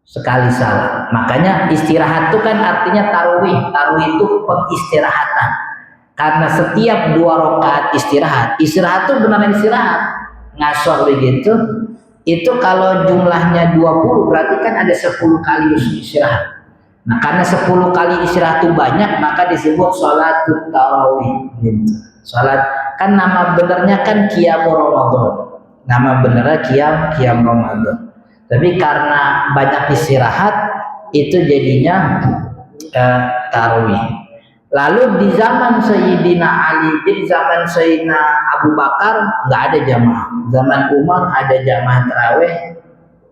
Sekali salam. Makanya istirahat itu kan artinya tarawih. Tarawih itu pengistirahatan. Karena setiap 2 rakaat istirahat. Istirahat itu benar istirahat. Ngasor begitu. Itu kalau jumlahnya 20 berarti kan ada 10 kali istirahat. Nah, karena 10 kali istirahat itu banyak, maka disebut sholatut tarawih. Gitu. Sholat kan nama benernya kan qiyam Ramadan. Nama benernya qiyam Ramadan. Tapi karena banyak istirahat itu jadinya tarawih. Lalu di zaman Sayyidina Ali, di zaman Sayyidina Abu Bakar nggak ada jamaah. Zaman Umar ada jamaah tarawih.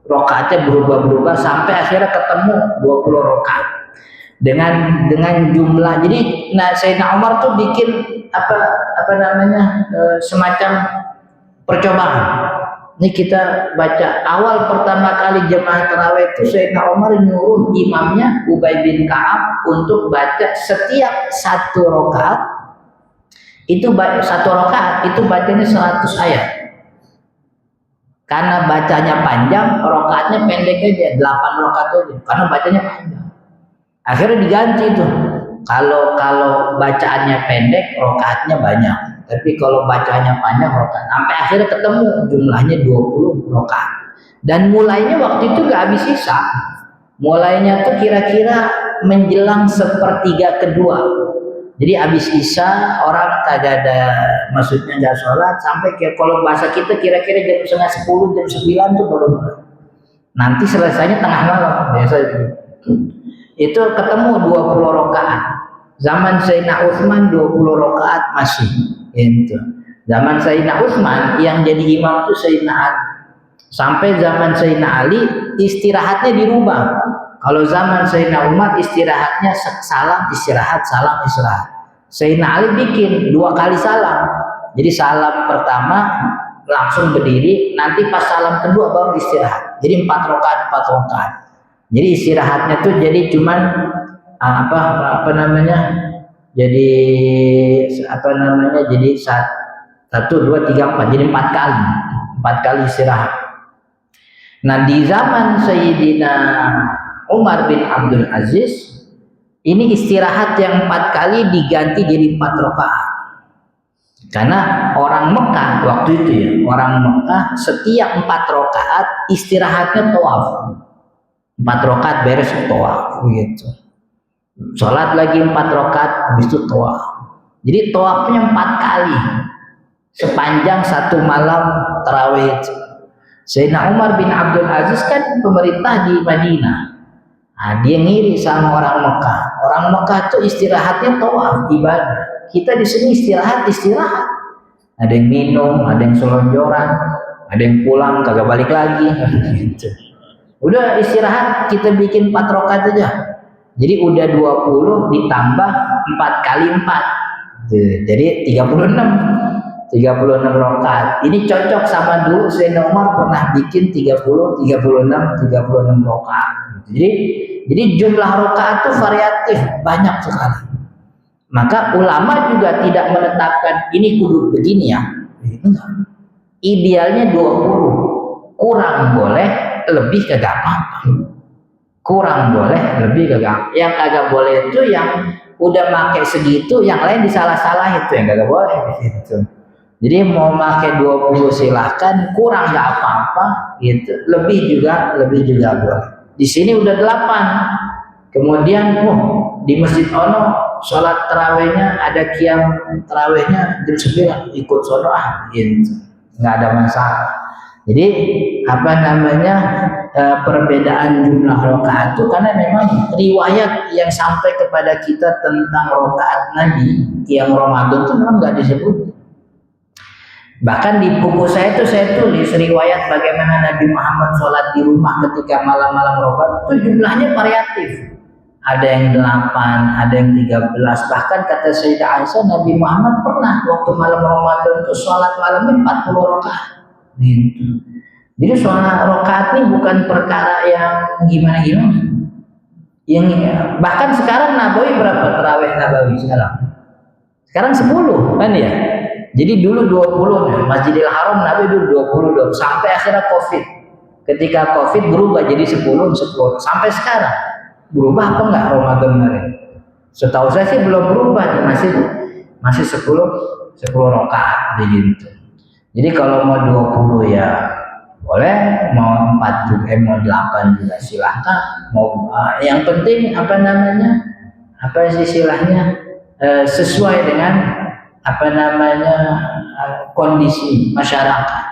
Rakaatnya berubah-berubah sampai akhirnya ketemu 20 rakaat dengan jumlah. Jadi Sayyidina Umar tuh bikin semacam percobaan. Ini kita baca awal pertama kali jemaah tarawih itu Sayyidina Umar nyuruh imamnya Ubay bin Ka'ab untuk baca setiap 1 rakaat itu 1 rakaat itu bacanya 100 ayat. Karena bacanya panjang, rakaatnya pendek aja, 8 rakaat aja. Karena bacanya panjang. Akhirnya diganti tuh. Kalau bacaannya pendek, rakaatnya banyak. Tapi kalau bacanya panjang, rakaat. Sampai akhirnya ketemu jumlahnya 20 rakaat. Dan mulainya waktu itu gak habis sisa. Mulainya tuh kira-kira menjelang 1/3 kedua. Jadi habis isya orang kagak ada, maksudnya nggak sholat sampai kalau bahasa kita kira-kira jam 9:30, jam 9 tuh baru mulai. Nanti selesainya tengah malam biasa itu. Itu ketemu 20 rakaat. Zaman Sayyidina Utsman 20 rakaat masih itu. Zaman Sayyidina Utsman yang jadi imam itu Sayyidina Ali. Sampai zaman Sayyidina Ali istirahatnya dirubah. Kalau zaman Sayyidina Umar istirahatnya salam istirahat, salam istirahat. Sayyidina Ali bikin 2 kali salam. Jadi salam pertama langsung berdiri, nanti pas salam kedua baru istirahat. Jadi 4 rakaat. Jadi istirahatnya tuh jadi cuman jadi 1, 2, 3, 4. Jadi 4 kali. 4 kali istirahat. Nah, di zaman Sayyidina Umar bin Abdul Aziz ini istirahat yang 4 kali diganti jadi 4 rakaat. Karena orang Mekah waktu itu ya, orang Mekah setiap 4 rakaat istirahatnya tawaf. 4 rakaat beres tawaf begitu. Sholat lagi 4 rakaat habis itu tawaf. Jadi tawafnya 4 kali sepanjang 1 malam tarawih. Sayyidina Umar bin Abdul Aziz kan pemerintah di Madinah. Nah, dia ngiri sama orang Mekah. Orang Mekah tuh istirahatnya tawaf ibadah. Kita di sini istirahat. Ada yang minum, ada yang selonjoran, ada yang pulang kagak balik lagi. Gitu. Udah istirahat kita bikin 4 rakaat aja. Jadi udah 20 ditambah 4 kali 4. Jadi 36. 36 rakaat. Ini cocok sama dulu Sayyidina Umar pernah bikin 36 rakaat. Jadi jumlah rakaat itu variatif, banyak sekali. Maka ulama juga tidak menetapkan ini kudu begini ya. Idealnya 20. Kurang boleh, lebih kagak apa-apa. Kurang boleh, lebih kagak. Yang kagak boleh itu yang udah pakai segitu, yang lain disalah-salah itu yang kagak boleh gitu. Jadi mau pakai 20 silahkan, kurang nggak apa-apa gitu. Lebih juga boleh. Di sini udah 8. Kemudian di Masjid Ono sholat tarawehnya ada qiyam tarawehnya jam 9, ikut sono gitu. Nggak ada masalah. Jadi perbedaan jumlah rakaat itu karena memang riwayat yang sampai kepada kita tentang rakaat Nabi yang Ramadan itu memang nggak disebut. Bahkan di buku saya tulis riwayat bagaimana Nabi Muhammad sholat di rumah ketika malam-malam Ramadan itu jumlahnya variatif. Ada yang 8, ada yang 13. Bahkan kata Sayyidah Aisyah, Nabi Muhammad pernah waktu malam Ramadan itu sholat malamnya 40 rakaat. Gitu. Jadi sholat rakaat ini bukan perkara yang gimana-gimana. Yang bahkan sekarang Nabawi berapa tarawih Nabawi sekarang? Sekarang 10 kan ya. Jadi dulu 20 nih, Masjidil Haram Nabawi dulu 20 sampai akhirnya Covid. Ketika Covid berubah jadi 10 sampai sekarang. Berubah apa enggak Ramadan kemarin? Setahu saya sih belum berubah, masih 10 rakaat begitu. Jadi kalau mau 20 ya boleh, mau 4 juga, mau 8 juga silahkan. Mau yang penting istilahnya sesuai dengan kondisi masyarakat.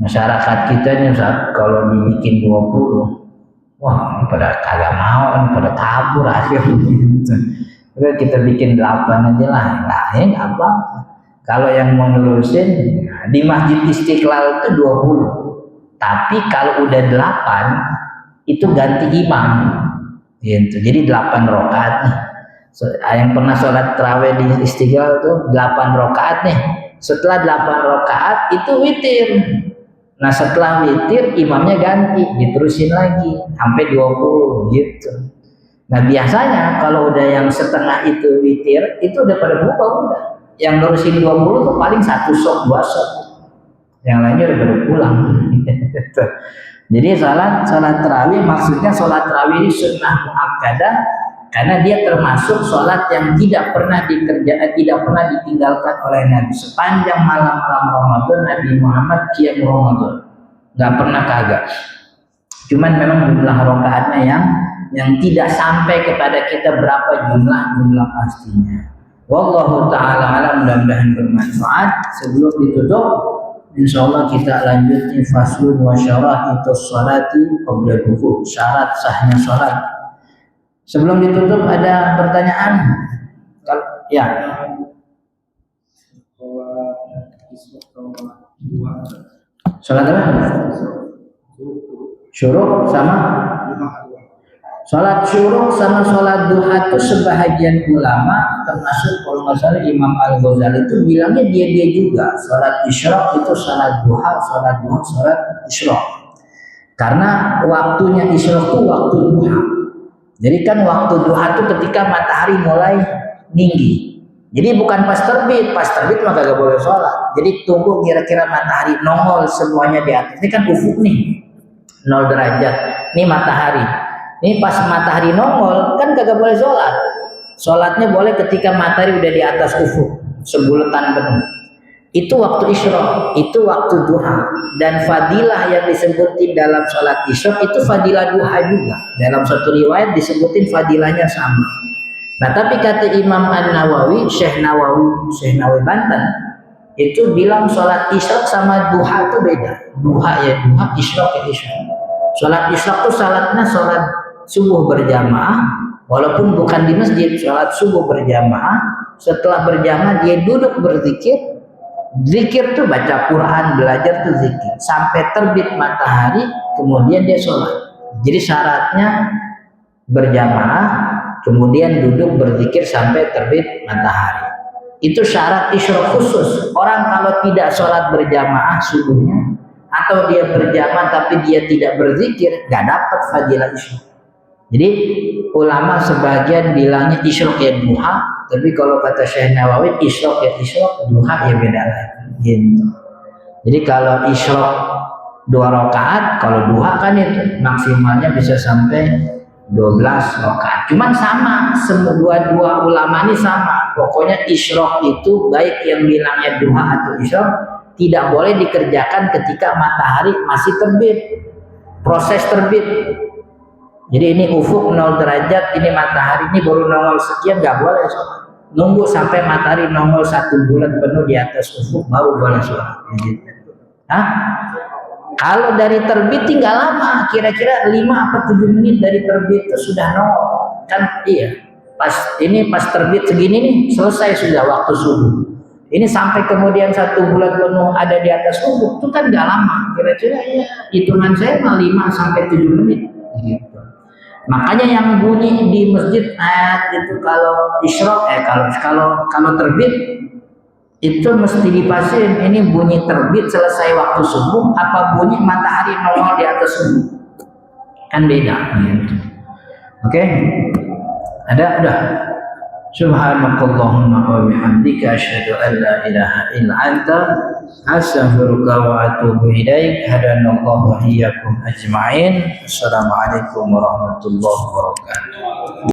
Masyarakat kita nih kalau dibikin 20, wah pada kagak mau, pada tabur aja gitu. Udah kita bikin 8 aja lah, nggak apa. Kalau yang mau nerusin di Masjid Istiqlal itu 20. Tapi kalau udah 8 itu ganti imam gitu. Jadi 8 rakaat nih. Yang pernah sholat tarawih di Istiqlal itu 8 rakaat nih. Setelah 8 rakaat itu witir. Nah setelah witir imamnya ganti, diterusin lagi sampai 20 gitu. Nah biasanya kalau udah yang setengah itu witir, itu udah pada buka udah. Yang nerusin 20 tuh paling 1 shot 2 shot. Yang lainnya udah pada pulang. Jadi sholat tarawih maksudnya sholat tarawih ini sunnah muakkadah karena dia termasuk sholat yang tidak pernah ditinggalkan oleh Nabi sepanjang malam-malam Ramadan. Nabi Muhammad qiyam Ramadan nggak pernah kagak. Cuman memang jumlah rakaatnya yang tidak sampai kepada kita berapa jumlah pastinya. Wallahu ta'ala alam, mudah-mudahan bermanfaat. Sebelum ditutup, insyaallah kita lanjut di faslun wa syara'itus sholati qabla ruku', syarat sahnya sholat. Sebelum ditutup ada pertanyaan? Ya. Sholat apa? Syuruk sama? Sholat syuruk sama sholat duha itu sebahagian ulama termasuk kalau nggak salah Imam Al-Ghazali itu bilangnya dia juga sholat isyraq itu sholat duha, sholat isyraq. Karena waktunya isyraq itu waktu duha. Jadi kan waktu duha itu ketika matahari mulai tinggi. Jadi bukan pas terbit maka gak boleh sholat. Jadi tunggu kira-kira matahari nongol semuanya di atas. Ini kan ufuk nih, 0 derajat. Ini matahari. Ini pas matahari nongol kan kagak boleh sholat. Sholatnya boleh ketika matahari udah di atas ufuk, sebulatan penuh. Itu waktu isyraq, itu waktu duha. Dan fadilah yang disebutin dalam sholat isyraq itu fadilah duha juga. Dalam satu riwayat disebutin fadilahnya sama. Nah tapi kata Imam An-Nawawi, Syekh Nawawi Banten, itu bilang sholat isyraq sama duha itu beda. Duha ya duha, isyraq ya isyraq. Sholat isyraq itu sholatnya sholat subuh berjamaah, walaupun bukan di masjid, sholat subuh berjamaah. Setelah berjamaah dia duduk berzikir. Zikir tuh baca Quran, belajar tuh zikir sampai terbit matahari, kemudian dia sholat. Jadi syaratnya berjamaah, kemudian duduk berzikir sampai terbit matahari. Itu syarat isyraq khusus. Orang kalau tidak sholat berjamaah subuhnya, atau dia berjamaah tapi dia tidak berzikir, gak dapat fadilah isyraq. Jadi ulama sebagian bilangnya isyraq ya duha, tapi kalau kata Syekh Nawawi isyraq ya isyraq, duha ya beda lagi. Gitu. Jadi kalau isyraq 2 rakaat, kalau duha kan itu maksimalnya bisa sampai 12 rakaat. Cuman sama, semua dua ulama ini sama. Pokoknya isyraq itu baik yang bilangnya duha atau isyraq tidak boleh dikerjakan ketika matahari masih terbit. Proses terbit. Jadi ini ufuk 0 derajat, ini matahari ini baru nongol sekian, nggak boleh sholat. Nunggu sampai matahari nongol 1 bulan penuh di atas ufuk baru boleh sholat. Hah? Kalau dari terbit tinggal lama, kira-kira 5 atau 7 menit dari terbit itu sudah nongol. Kan iya. Pas terbit segini nih selesai sudah waktu subuh. Ini sampai kemudian 1 bulan penuh ada di atas ufuk itu kan nggak lama. Kira-kira ya hitungan saya 5 sampai 7 menit. Gitu. Makanya yang bunyi di masjid itu kalau isyraq kalau terbit itu mesti dipastiin ini bunyi terbit selesai waktu subuh apa bunyi matahari nongol di atas subuh, kan beda gitu. Oke. Udah subhanakallahumma wa bihamdika asyhadu an la ilaha illa anta astaghfiruka wa atubu ilaik. Hadanallahu wa iyyakum ajma'in. Assalamualaikum warahmatullahi wabarakatuh.